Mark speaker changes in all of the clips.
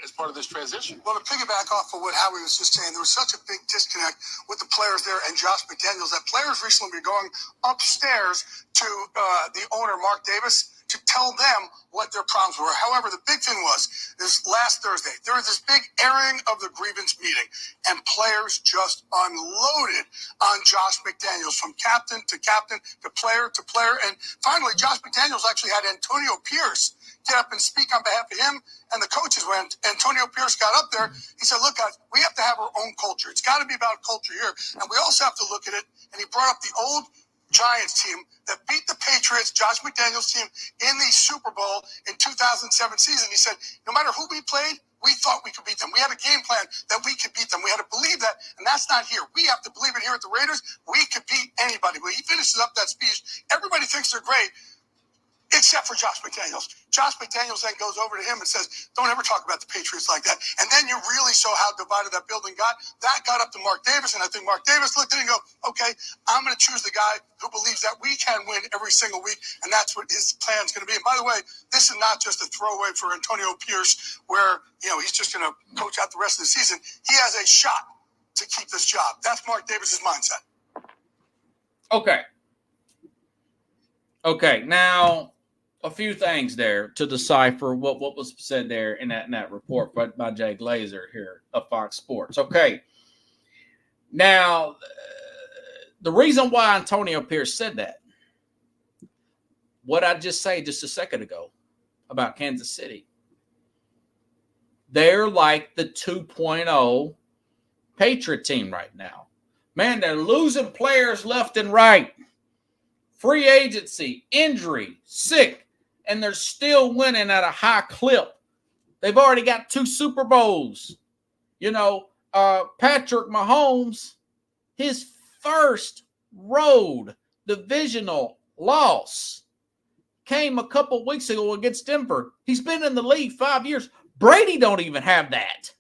Speaker 1: as part of this transition.
Speaker 2: Well, to piggyback off of what Howie was just saying, there was such a big disconnect with the players there and Josh McDaniels that players recently were going upstairs to the owner, Mark Davis, to tell them what their problems were. However, the big thing was this last Thursday, there was this big airing of the grievance meeting, and players just unloaded on Josh McDaniels from captain to player to player. And finally, Josh McDaniels actually had Antonio Pierce get up and speak on behalf of him and the coaches. When Antonio Pierce got up there, he said, look, guys, we have to have our own culture. It's got to be about culture here. And we also have to look at it. And he brought up the old Giants team that beat the Patriots, Josh McDaniels' team, in the Super Bowl in 2007 season. He said, no matter who we played, we thought we could beat them. We had a game plan that we could beat them. We had to believe that, and that's not here. We have to believe it here at the Raiders. We could beat anybody. When he finishes up that speech, everybody thinks they're great, except for Josh McDaniels. Josh McDaniels then goes over to him and says, don't ever talk about the Patriots like that. And then you really saw how divided that building got. That got up to Mark Davis, and I think Mark Davis looked at it and go, okay, I'm going to choose the guy who believes that we can win every single week, and that's what his plan's going to be. And by the way, this is not just a throwaway for Antonio Pierce where, he's just going to coach out the rest of the season. He has a shot to keep this job. That's Mark Davis's mindset.
Speaker 3: Okay, now a few things there to decipher what was said there in that report by Jay Glazer here of Fox Sports. Okay, now the reason why Antonio Pierce said that, what I just said just a second ago about Kansas City, they're like the 2.0 Patriot team right now. Man, they're losing players left and right. Free agency, injury, sick, and they're still winning at a high clip. They've already got 2 Super Bowls. Patrick Mahomes, his first road divisional loss came a couple weeks ago against Denver. He's been in the league 5 years. Brady don't even have that.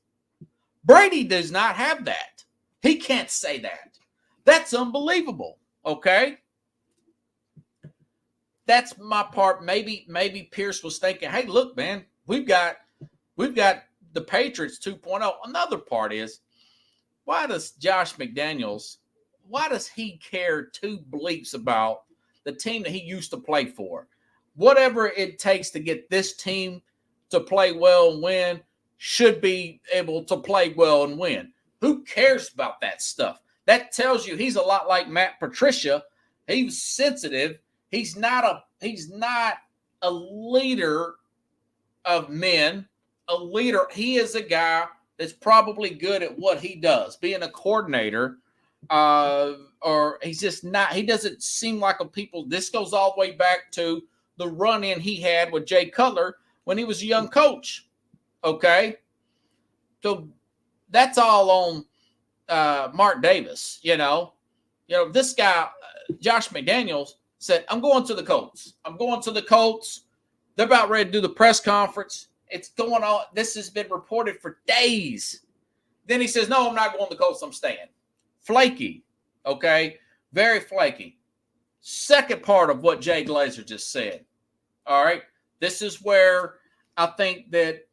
Speaker 3: Brady does not have that. He can't say that. That's unbelievable, okay? That's my part. Maybe Pierce was thinking, hey, look, man, we've got the Patriots 2.0. Another part is, why does Josh McDaniels, why does he care 2 bleeps about the team that he used to play for? Whatever it takes to get this team to play well and win should be able to play well and win. Who cares about that stuff? That tells you he's a lot like Matt Patricia. He was sensitive. He's not a leader of men, a leader. He is a guy that's probably good at what he does, being a coordinator, or he's just not. He doesn't seem like a people. This goes all the way back to the run-in he had with Jay Cutler when he was a young coach. Okay, so that's all on Mark Davis. This guy, Josh McDaniels, said, I'm going to the Colts. They're about ready to do the press conference. It's going on. This has been reported for days. Then he says, no, I'm not going to the Colts. I'm staying. Flaky. Okay? Very flaky. Second part of what Jay Glazer just said. All right? This is where I think that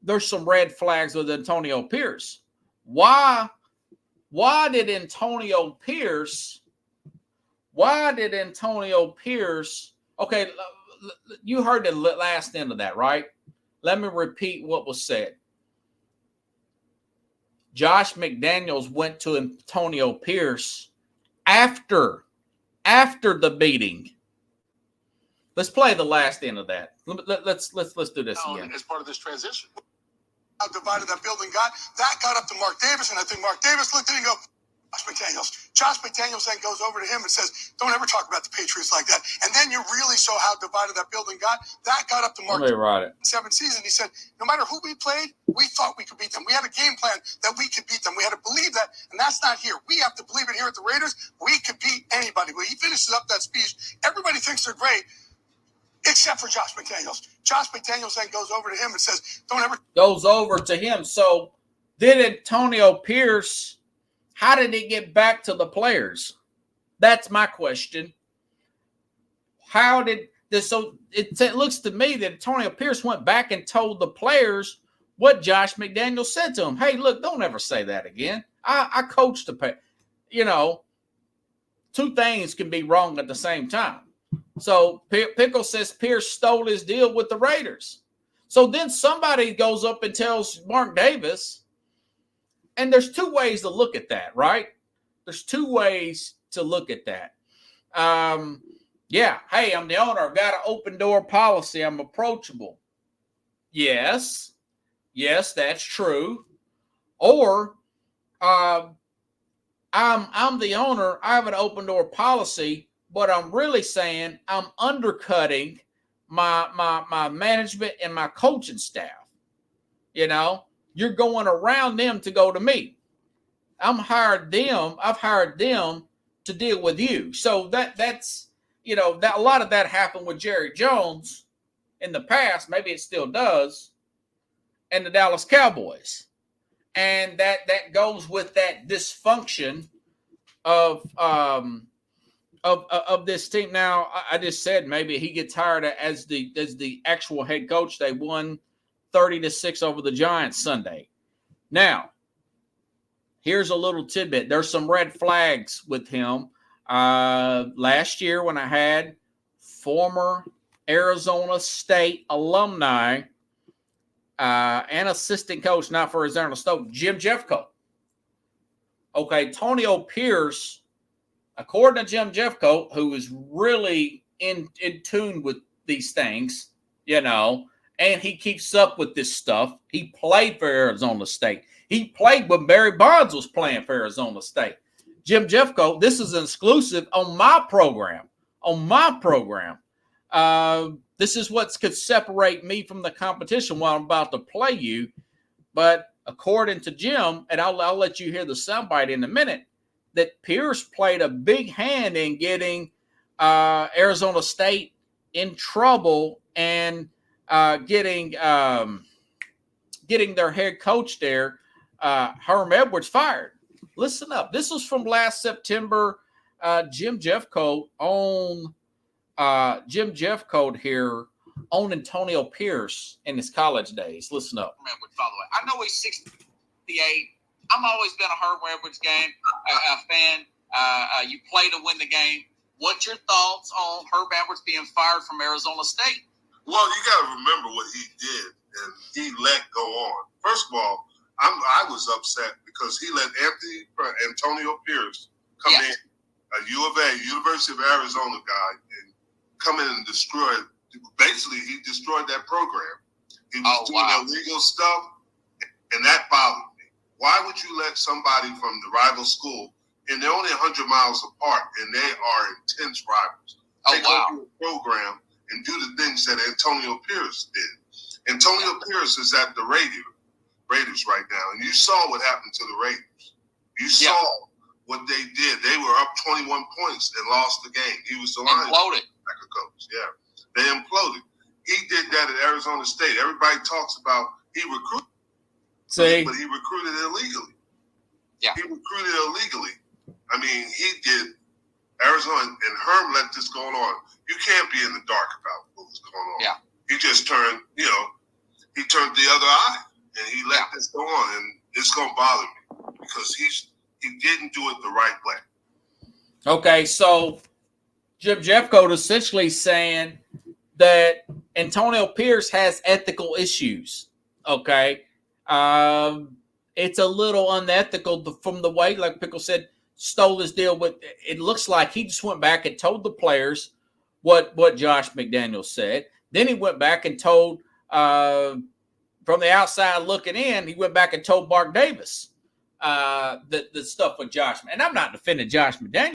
Speaker 3: there's some red flags with Antonio Pierce. Why did Antonio Pierce, okay, you heard the last end of that, right? Let me repeat what was said. Josh McDaniels went to Antonio Pierce after the meeting. Let's play the last end of that. Let's do this again.
Speaker 1: As part of this transition.
Speaker 2: How divided that building got. That got up to Mark Davis, and I think Mark Davis looked at it and go, Josh McDaniels then goes over to him and says, don't ever talk about the Patriots like that. And then you really saw how divided that building got. That got up to Mark Davis. 7 season. He said, no matter who we played, we thought we could beat them. We had a game plan that we could beat them. We had to believe that, and that's not here. We have to believe it here at the Raiders. We could beat anybody. When he finishes up that speech, everybody thinks they're great, except for Josh McDaniels. Josh McDaniels then goes over to him and says, don't ever.
Speaker 3: Goes over to him. So did Antonio Pierce, how did it get back to the players? That's my question. How did So it looks to me that Antonio Pierce went back and told the players what Josh McDaniels said to him. Hey, look, don't ever say that again. I coached the pay. You know, two things can be wrong at the same time. So Pickle says Pierce stole his deal with the Raiders. So then somebody goes up and tells Mark Davis, and there's two ways to look at that, right? There's two ways to look at that. Yeah, hey, I'm the owner. I've got an open door policy. I'm approachable. Yes, that's true. Or I'm the owner. I have an open door policy, but I'm really saying I'm undercutting my management and my coaching staff. You know, you're going around them to go to me. I've hired them to deal with you. So that's that a lot of that happened with Jerry Jones in the past. Maybe it still does, and the Dallas Cowboys, and that goes with that dysfunction of this team. Now, I just said maybe he gets hired as the actual head coach. They won 30-6 over the Giants Sunday. Now, here's a little tidbit. There's some red flags with him. Last year when I had former Arizona State alumni and assistant coach, not for Arizona State, Jim Jeffcoat. Okay, Antonio Pierce, according to Jim Jeffcoat, who is really in tune with these things, and he keeps up with this stuff. He played for Arizona State. He played when Barry Bonds was playing for Arizona State. Jim Jeffcoat, this is an exclusive on my program. This is what could separate me from the competition while I'm about to play you. But according to Jim, and I'll let you hear the soundbite in a minute, that Pierce played a big hand in getting Arizona State in trouble and getting their head coach there, Herm Edwards, fired. Listen up. This was from last September. Jim Jeffcoat here on Antonio Pierce in his college days. Listen up.
Speaker 4: Edwards, by the way. I know he's 68. I'm always been a Herm Edwards fan. You play to win the game. What's your thoughts on Herm Edwards being fired from Arizona State?
Speaker 5: Well, you got to remember what he did, and he let go on. First of all, I was upset because he let Antonio Pierce come in, a U of A, University of Arizona guy, and come in and destroy. Basically, he destroyed that program. He was doing illegal stuff, and that bothered me. Why would you let somebody from the rival school, and they're only 100 miles apart, and they are intense rivals, take over a program and do the things that Antonio Pierce did? Antonio Pierce is at the Raiders right now, and you saw what happened to the Raiders. You saw what they did. They were up 21 points and lost the game. He was the linebacker coach. Yeah, they imploded. He did that at Arizona State. Everybody talks about he recruited, but he recruited illegally. Yeah, he recruited illegally. I mean, he did. Arizona and Herm let this go on. You can't be in the dark about what was going on. Yeah, he just turned. He turned the other eye. And he let this go on, and it's going to bother me because he didn't do it the right way.
Speaker 3: Okay, so Jim Jeffcoat essentially saying that Antonio Pierce has ethical issues. Okay, it's a little unethical from the way, like Pickle said, stole his deal. But it looks like he just went back and told the players what Josh McDaniels said. Then he went back and told. From the outside looking in, he went back and told Mark Davis the stuff with Josh. And I'm not defending Josh McDaniels.